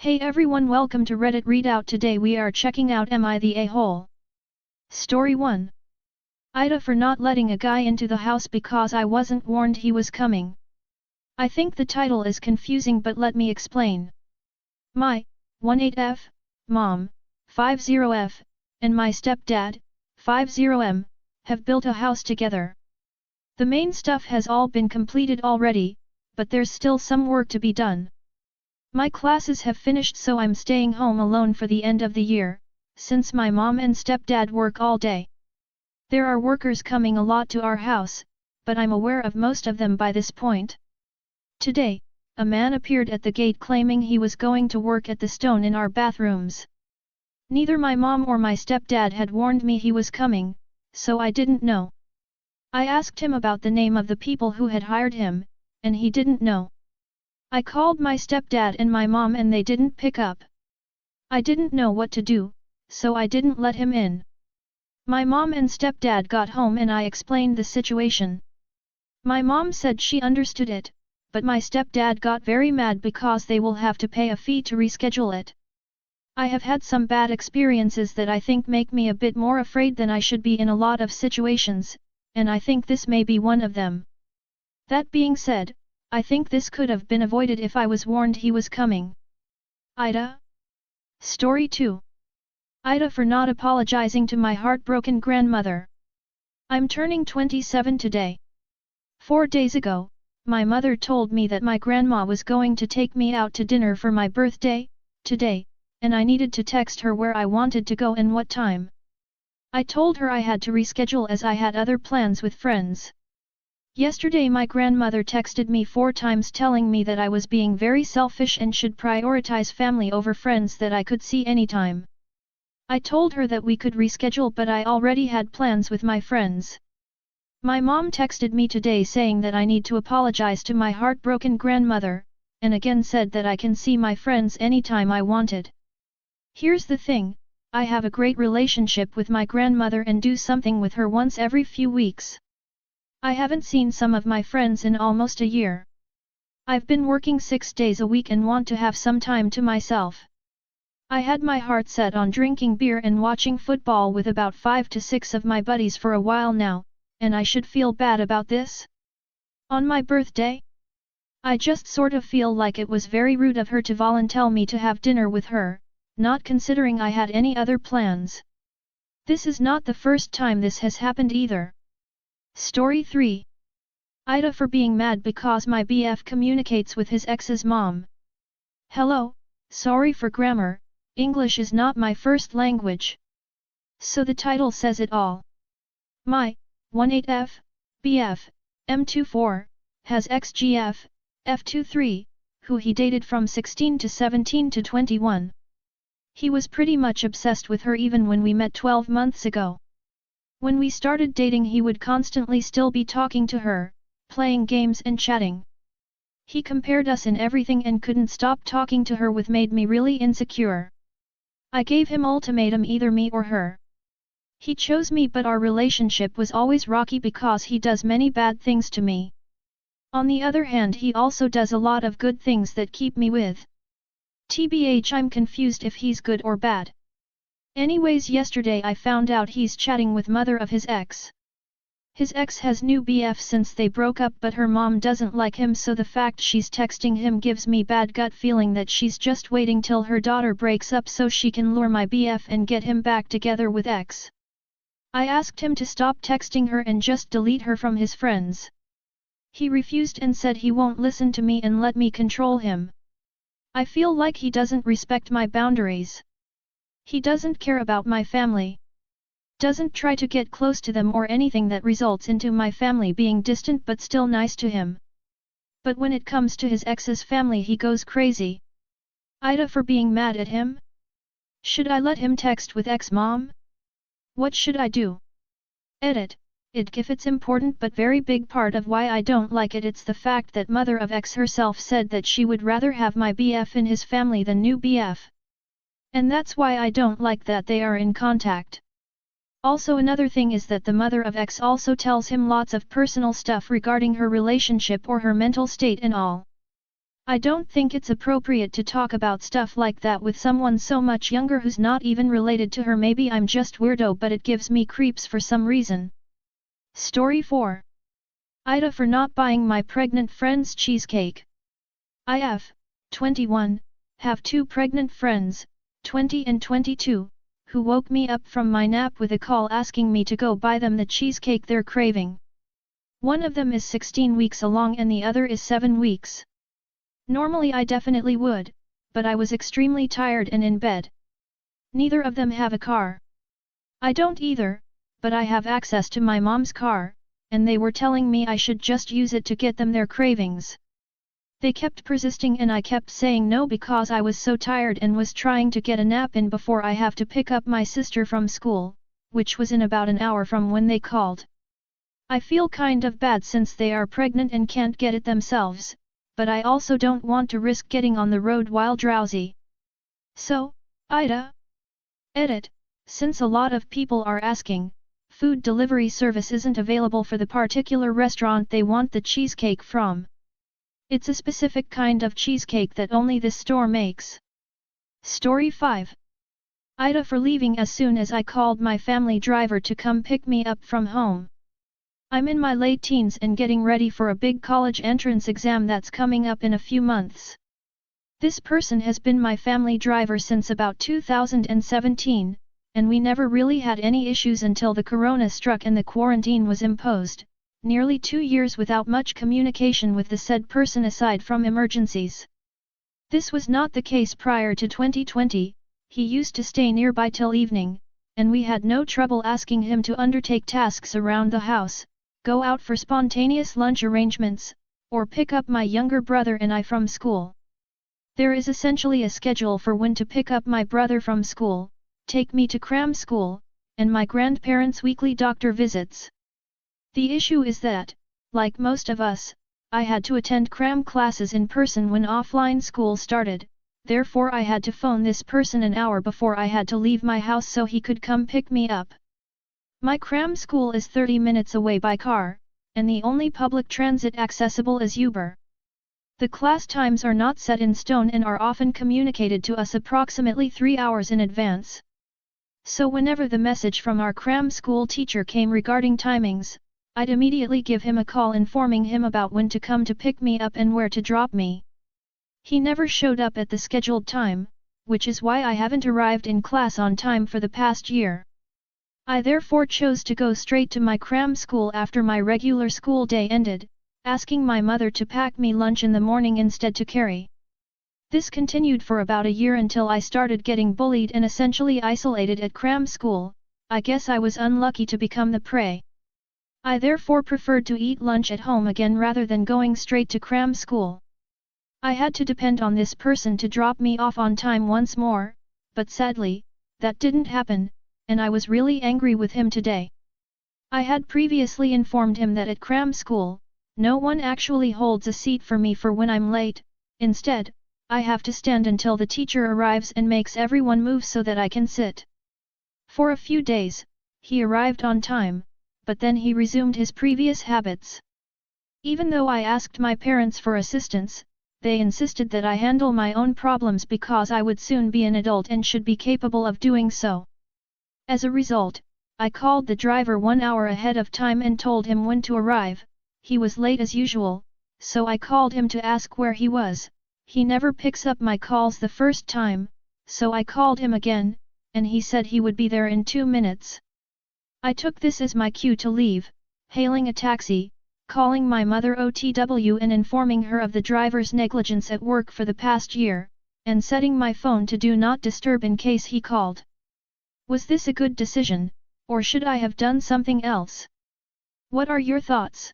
Hey everyone, welcome to Reddit Readout. Today we are checking out Am I the A-hole? Story 1. AITA for not letting a guy into the house because I wasn't warned he was coming. I think the title is confusing, but let me explain. My 18F, mom, 50F, and my stepdad, 50M, have built a house together. The main stuff has all been completed already, but there's still some work to be done. My classes have finished, so I'm staying home alone for the end of the year, since my mom and stepdad work all day. There are workers coming a lot to our house, but I'm aware of most of them by this point. Today, a man appeared at the gate claiming he was going to work at the stone in our bathrooms. Neither my mom or my stepdad had warned me he was coming, so I didn't know. I asked him about the name of the people who had hired him, and he didn't know. I called my stepdad and my mom and they didn't pick up. I didn't know what to do, so I didn't let him in. My mom and stepdad got home and I explained the situation. My mom said she understood it, but my stepdad got very mad because they will have to pay a fee to reschedule it. I have had some bad experiences that I think make me a bit more afraid than I should be in a lot of situations, and I think this may be one of them. That being said, I think this could have been avoided if I was warned he was coming. AITA. Story 2. AITA for not apologizing to my heartbroken grandmother. I'm turning 27 today. 4 days ago, my mother told me that my grandma was going to take me out to dinner for my birthday, today, and I needed to text her where I wanted to go and what time. I told her I had to reschedule as I had other plans with friends. Yesterday my grandmother texted me 4 times telling me that I was being very selfish and should prioritize family over friends that I could see anytime. I told her that we could reschedule, but I already had plans with my friends. My mom texted me today saying that I need to apologize to my heartbroken grandmother, and again said that I can see my friends anytime I wanted. Here's the thing, I have a great relationship with my grandmother and do something with her once every few weeks. I haven't seen some of my friends in almost a year. I've been working 6 days a week and want to have some time to myself. I had my heart set on drinking beer and watching football with about 5 to 6 of my buddies for a while now, and I should feel bad about this? On my birthday? I just sort of feel like it was very rude of her to volunteer me to have dinner with her, not considering I had any other plans. This is not the first time this has happened either. Story 3. AITA for being mad because my BF communicates with his ex's mom. Hello, sorry for grammar, English is not my first language. So the title says it all. My 18F, BF, M24, has ex-GF, F23, who he dated from 16 to 17 to 21. He was pretty much obsessed with her even when we met 12 months ago. When we started dating he would constantly still be talking to her, playing games and chatting. He compared us in everything and couldn't stop talking to her, which made me really insecure. I gave him ultimatum, either me or her. He chose me, but our relationship was always rocky because he does many bad things to me. On the other hand, he also does a lot of good things that keep me with. TBH, I'm confused if he's good or bad. Anyways, yesterday I found out he's chatting with mother of his ex. His ex has new BF since they broke up, but her mom doesn't like him, so the fact she's texting him gives me bad gut feeling that she's just waiting till her daughter breaks up so she can lure my BF and get him back together with ex. I asked him to stop texting her and just delete her from his friends. He refused and said he won't listen to me and let me control him. I feel like he doesn't respect my boundaries. He doesn't care about my family. Doesn't try to get close to them or anything that results into my family being distant, but still nice to him. But when it comes to his ex's family he goes crazy. AITA for being mad at him? Should I let him text with ex-mom? What should I do? Edit. If it's important but very big part of why I don't like it, it's the fact that mother of ex herself said that she would rather have my BF in his family than new BF. And that's why I don't like that they are in contact. Also, another thing is that the mother of ex also tells him lots of personal stuff regarding her relationship or her mental state and all. I don't think it's appropriate to talk about stuff like that with someone so much younger who's not even related to her. Maybe I'm just weirdo, but it gives me creeps for some reason. Story 4. AITA for not buying my pregnant friend's cheesecake. I 21, have two pregnant friends, 20 and 22, who woke me up from my nap with a call asking me to go buy them the cheesecake they're craving. One of them is 16 weeks along and the other is 7 weeks. Normally I definitely would, but I was extremely tired and in bed. Neither of them have a car. I don't either, but I have access to my mom's car, and they were telling me I should just use it to get them their cravings. They kept persisting and I kept saying no because I was so tired and was trying to get a nap in before I have to pick up my sister from school, which was in about an hour from when they called. I feel kind of bad since they are pregnant and can't get it themselves, but I also don't want to risk getting on the road while drowsy. So, AITA. Edit. Since a lot of people are asking, food delivery service isn't available for the particular restaurant they want the cheesecake from. It's a specific kind of cheesecake that only this store makes. Story 5. AITA for leaving as soon as I called my family driver to come pick me up from home. I'm in my late teens and getting ready for a big college entrance exam that's coming up in a few months. This person has been my family driver since about 2017, and we never really had any issues until the corona struck and the quarantine was imposed. Nearly 2 years without much communication with the said person aside from emergencies. This was not the case prior to 2020, he used to stay nearby till evening, and we had no trouble asking him to undertake tasks around the house, go out for spontaneous lunch arrangements, or pick up my younger brother and I from school. There is essentially a schedule for when to pick up my brother from school, take me to cram school, and my grandparents' weekly doctor visits. The issue is that, like most of us, I had to attend cram classes in person when offline school started, therefore I had to phone this person an hour before I had to leave my house so he could come pick me up. My cram school is 30 minutes away by car, and the only public transit accessible is Uber. The class times are not set in stone and are often communicated to us approximately 3 hours in advance. So whenever the message from our cram school teacher came regarding timings, I'd immediately give him a call informing him about when to come to pick me up and where to drop me. He never showed up at the scheduled time, which is why I haven't arrived in class on time for the past year. I therefore chose to go straight to my cram school after my regular school day ended, asking my mother to pack me lunch in the morning instead to carry. This continued for about a year until I started getting bullied and essentially isolated at cram school. I guess I was unlucky to become the prey. I therefore preferred to eat lunch at home again rather than going straight to cram school. I had to depend on this person to drop me off on time once more, but sadly, that didn't happen, and I was really angry with him today. I had previously informed him that at cram school, no one actually holds a seat for me for when I'm late. Instead, I have to stand until the teacher arrives and makes everyone move so that I can sit. For a few days, he arrived on time, but then he resumed his previous habits. Even though I asked my parents for assistance, they insisted that I handle my own problems because I would soon be an adult and should be capable of doing so. As a result, I called the driver 1 hour ahead of time and told him when to arrive. He was late as usual, so I called him to ask where he was. He never picks up my calls the first time, so I called him again, and he said he would be there in 2 minutes. I took this as my cue to leave, hailing a taxi, calling my mother OTW and informing her of the driver's negligence at work for the past year, and setting my phone to do not disturb in case he called. Was this a good decision, or should I have done something else? What are your thoughts?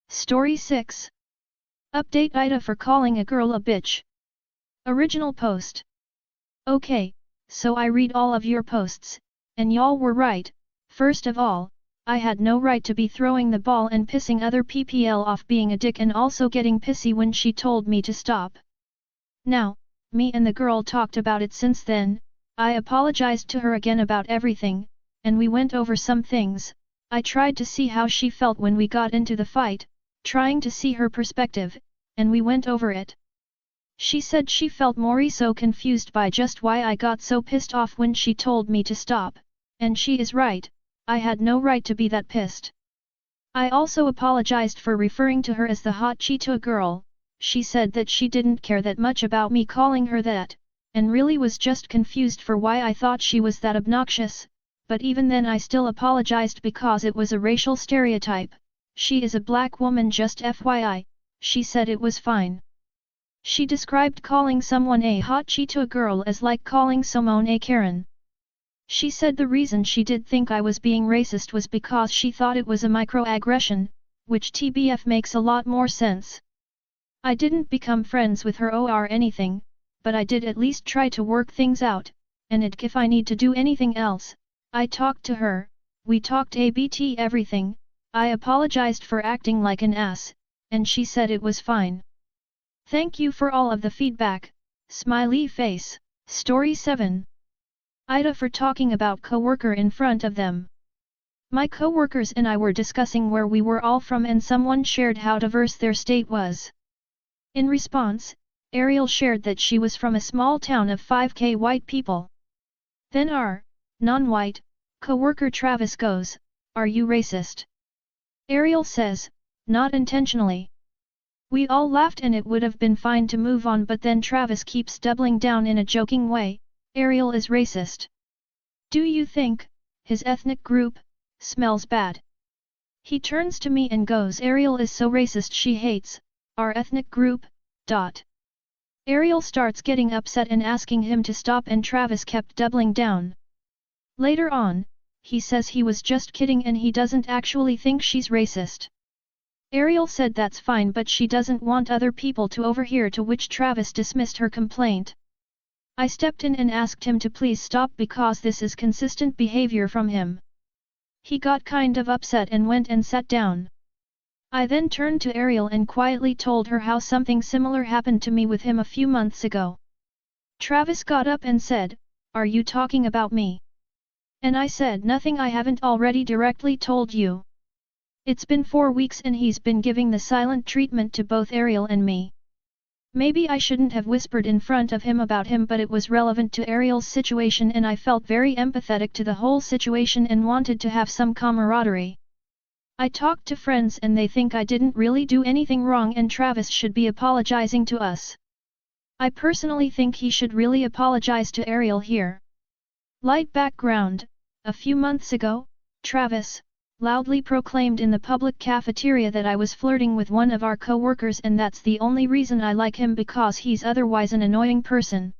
Story 6. Update AITA for calling a girl a bitch. Original post. Okay, so I read all of your posts, and y'all were right. First of all, I had no right to be throwing the ball and pissing other PPL off being a dick and also getting pissy when she told me to stop. Now, me and the girl talked about it since then. I apologized to her again about everything, and we went over some things. I tried to see how she felt when we got into the fight, trying to see her perspective, and we went over it. She said she felt more so confused by just why I got so pissed off when she told me to stop, and she is right, I had no right to be that pissed. I also apologized for referring to her as the hot Cheetah girl. She said that she didn't care that much about me calling her that, and really was just confused for why I thought she was that obnoxious, but even then I still apologized because it was a racial stereotype. She is a black woman, just FYI, she said it was fine. She described calling someone a hot Cheetah girl as like calling someone a Karen. She said the reason she did think I was being racist was because she thought it was a microaggression, which TBF makes a lot more sense. I didn't become friends with her or anything, but I did at least try to work things out, and if I need to do anything else, I talked to her, we talked ABT everything, I apologized for acting like an ass, and she said it was fine. Thank you for all of the feedback, smiley face. Story 7. AITA for talking about coworker in front of them. My coworkers and I were discussing where we were all from and someone shared how diverse their state was. In response, Ariel shared that she was from a small town of 5k white people. Then our, non-white, coworker Travis goes, "Are you racist?" Ariel says, "Not intentionally." We all laughed and it would have been fine to move on, but then Travis keeps doubling down in a joking way, "Ariel is racist. Do you think his ethnic group smells bad?" He turns to me and goes, "Ariel is so racist, she hates our ethnic group." Ariel starts getting upset and asking him to stop, and Travis kept doubling down. Later on, he says he was just kidding and he doesn't actually think she's racist. Ariel said that's fine, but she doesn't want other people to overhear, to which Travis dismissed her complaint. I stepped in and asked him to please stop because this is consistent behavior from him. He got kind of upset and went and sat down. I then turned to Ariel and quietly told her how something similar happened to me with him a few months ago. Travis got up and said, "Are you talking about me?" And I said, "Nothing, I haven't already directly told you." It's been 4 weeks and he's been giving the silent treatment to both Ariel and me. Maybe I shouldn't have whispered in front of him about him, but it was relevant to Ariel's situation and I felt very empathetic to the whole situation and wanted to have some camaraderie. I talked to friends and they think I didn't really do anything wrong and Travis should be apologizing to us. I personally think he should really apologize to Ariel here. Light background: a few months ago, Travis loudly proclaimed in the public cafeteria that I was flirting with one of our co-workers, and that's the only reason I like him, because he's otherwise an annoying person.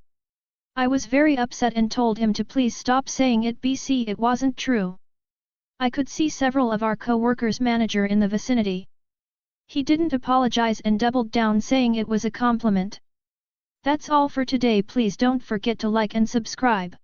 I was very upset and told him to please stop saying it, BC it wasn't true. I could see several of our co-workers' manager in the vicinity. He didn't apologize and doubled down saying it was a compliment. That's all for today. Please don't forget to like and subscribe.